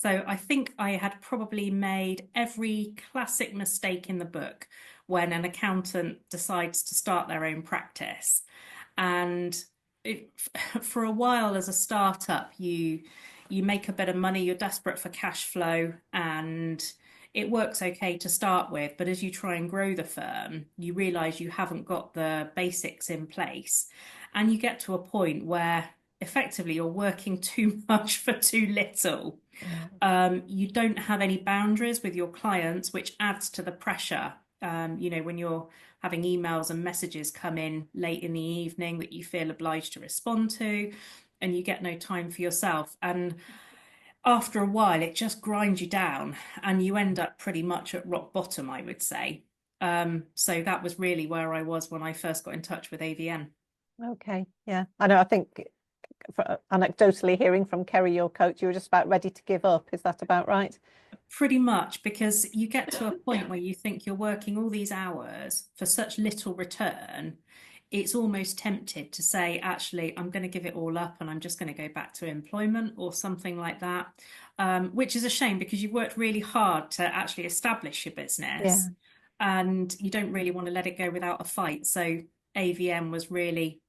So I think I had probably made every classic mistake in the book when an accountant decides to start their own practice. And it, for a while as a startup, you make a bit of money, you're desperate for cash flow, and it works okay to start with. But as you try and grow the firm, you realize you haven't got the basics in place. And you get to a point where effectively you're working too much for too little. Yeah. You don't have any boundaries with your clients, which adds to the pressure. When you're having emails and messages come in late in the evening that you feel obliged to respond to, and you get no time for yourself. And after a while, it just grinds you down, and you end up pretty much at rock bottom, I would say. So that was really where I was when I first got in touch with AVN. Okay. Yeah. I know. I think anecdotally hearing from Kerry, your coach, you were just about ready to give up. Is that about right? Pretty much, because you get to a point where you think you're working all these hours for such little return. It's almost tempted to say, actually, I'm going to give it all up and I'm just going to go back to employment or something like that, which is a shame because you've worked really hard to actually establish your Yeah. business and you don't really want to let it go without a fight. So AVM was really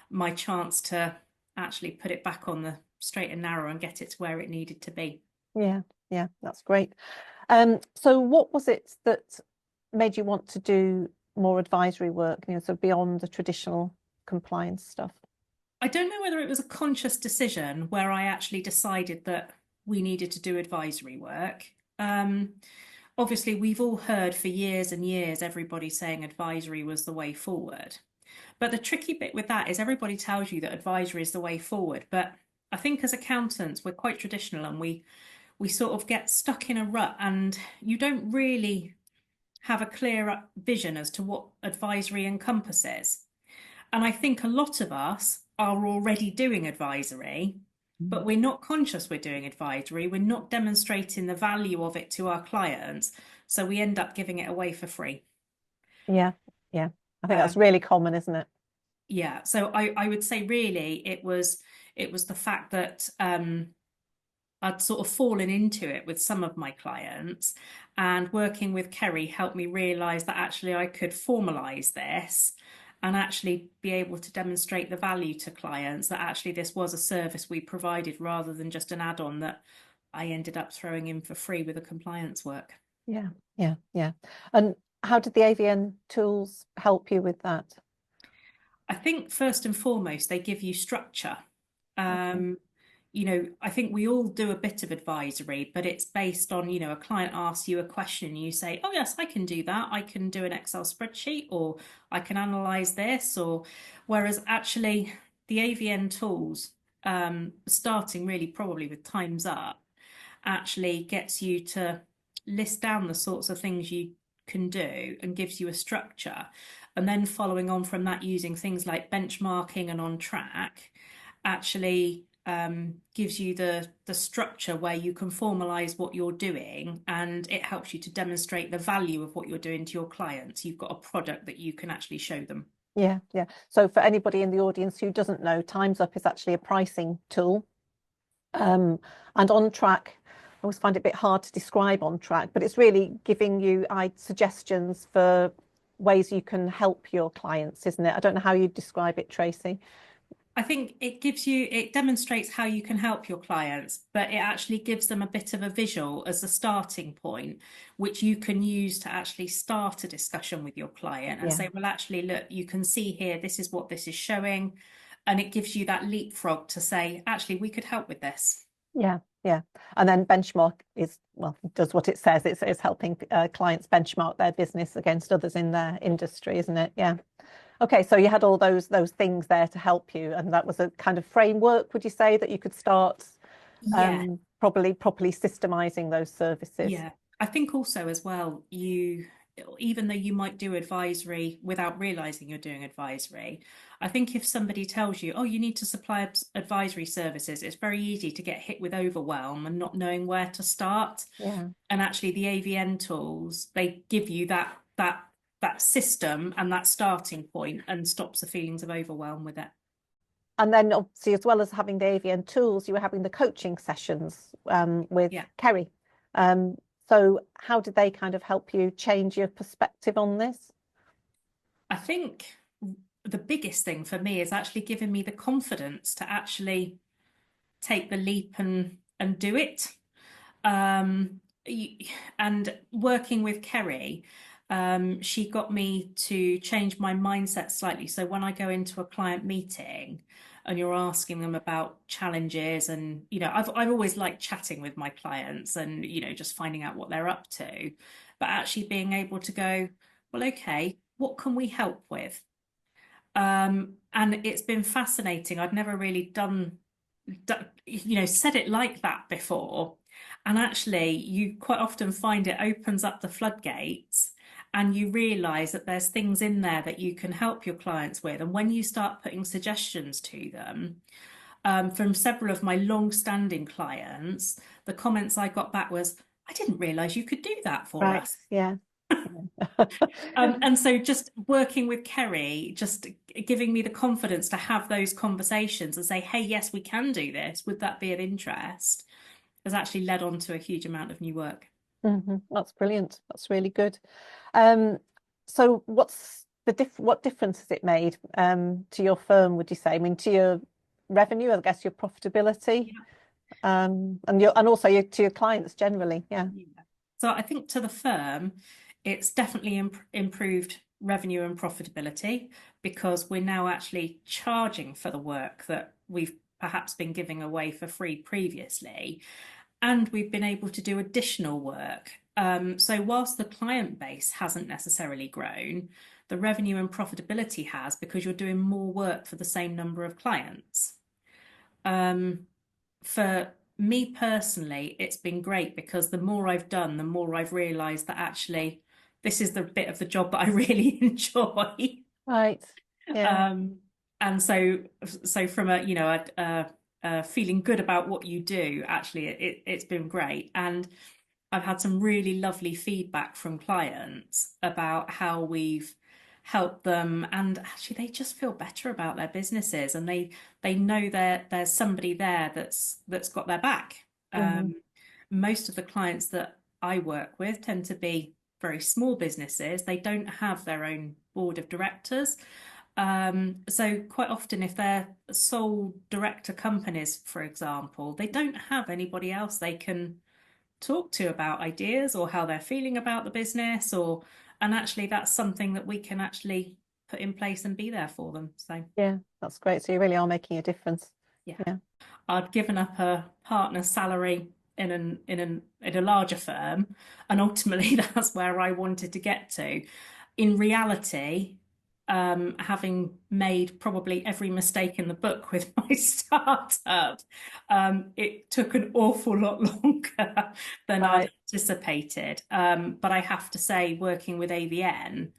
my chance to actually put it back on the straight and narrow and get it to where it needed to be. Yeah. Yeah. That's great. So what was it that made you want to do more advisory work, so beyond the traditional compliance stuff? I don't know whether it was a conscious decision where I actually decided that we needed to do advisory work. Um, Obviously, we've all heard for years and years everybody saying advisory was the way forward. But the tricky bit with that is everybody tells you that advisory is the way forward. But I think as accountants, we're quite traditional and we sort of get stuck in a rut and you don't really have a clear vision as to what advisory encompasses. And I think a lot of us are already doing advisory, but Mm. we're not conscious we're doing advisory. We're not demonstrating the value of it to our clients. So we end up giving it away for free. Yeah. Yeah. I think that's Um, really common, isn't it? yeah. So I would say really it was the fact that I'd sort of fallen into it with some of my clients, and working with Kerry helped me realize that actually I could formalize this and actually be able to demonstrate the value to clients that actually this was a service we provided rather than just an add-on that I ended up throwing in for free with the compliance work. Yeah. Yeah. Yeah. And how did the AVN tools help you with that? I think first and foremost, they give you structure. Okay. Um, I think we all do a bit of advisory, but it's based on, a client asks you a question, and you say, oh, yes, I can do that. I can do an Excel spreadsheet, or I can analyze this, or whereas actually the AVN tools, starting really probably with Time's Up, actually gets you to list down the sorts of things you can do and gives you a structure. And then following on from that, using things like benchmarking and on track, actually gives you the structure where you can formalize what you're doing and it helps you to demonstrate the value of what you're doing to your clients. You've got a product that you can actually show them. Yeah. Yeah. So for anybody in the audience who doesn't know, Time's Up is actually a pricing tool. And on track, I always find it a bit hard to describe on track, but it's really giving you suggestions for ways you can help your clients, isn't it? I don't know how you describe it, Tracy. I think it demonstrates how you can help your clients, but it actually gives them a bit of a visual as a starting point, which you can use to actually start a discussion with your client and Yeah. say, well, actually, look, you can see here, this is what this is showing. And it gives you that leapfrog to say, actually, we could help with this. Yeah. Yeah. And then benchmark is, well, it does what it says. It's helping clients benchmark their business against others in their industry, isn't it? Yeah. Okay, so you had all those things there to help you, and that was a kind of framework, would you say, that you could start Yeah, probably properly systemizing those services? yeah. I think also as well, even though you might do advisory without realizing you're doing advisory, I think if somebody tells you, oh, you need to supply advisory services, it's very easy to get hit with overwhelm and not knowing where to start. Yeah. And actually the AVN tools, they give you that system and that starting point and stops the feelings of overwhelm with it. And then obviously, as well as having the AVN tools, you were having the coaching sessions with Yeah. Kerry. So how did they kind of help you change your perspective on this? I think the biggest thing for me is actually giving me the confidence to actually take the leap and do it. Um, and working with Kerry, she got me to change my mindset slightly. So when I go into a client meeting and you're asking them about challenges, and I've always liked chatting with my clients and just finding out what they're up to, but actually being able to go, well, okay, what can we help with? And it's been fascinating. I've never really said it like that before. And actually, you quite often find it opens up the floodgates, and you realize that there's things in there that you can help your clients with. And when you start putting suggestions to them, from several of my long-standing clients, the comments I got back was, I didn't realize you could do that for Right. us. Yeah. And so just working with Kerry, just giving me the confidence to have those conversations and say, hey, yes, we can do this. Would that be of interest? Has actually led on to a huge amount of new work. That's brilliant. That's really good. So what's what difference has it made to your firm, would you say? I mean, to your revenue, I guess your profitability, Yeah. and also to your clients generally. Yeah. Yeah. So I think to the firm, it's definitely improved revenue and profitability, because we're now actually charging for the work that we've perhaps been giving away for free previously. And we've been able to do additional work. So whilst the client base hasn't necessarily grown, the revenue and profitability has, because you're doing more work for the same number of clients. For me personally, it's been great, because the more I've done, the more I've realized that actually this is the bit of the job that I really enjoy. Right. Yeah. Um, and so from a feeling good about what you do, actually it's been great. And I've had some really lovely feedback from clients about how we've helped them, and actually they just feel better about their businesses, and they know there's somebody there that's got their back. Mhm. Most of the clients that I work with tend to be very small businesses. They don't have their own board of directors. So quite often, if they're sole director companies, for example, they don't have anybody else they can talk to about ideas or how they're feeling about the business, and actually that's something that we can actually put in place and be there for them. So Yeah, that's great. So you really are making a difference. yeah, Yeah. I'd given up a partner salary in a larger firm, and ultimately that's where I wanted to get to. In reality, having made probably every mistake in the book with my startup, it took an awful lot longer than I'd Right. anticipated. But I have to say, working with AVN,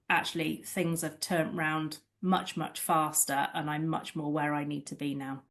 actually things have turned round much, much faster, and I'm much more where I need to be now.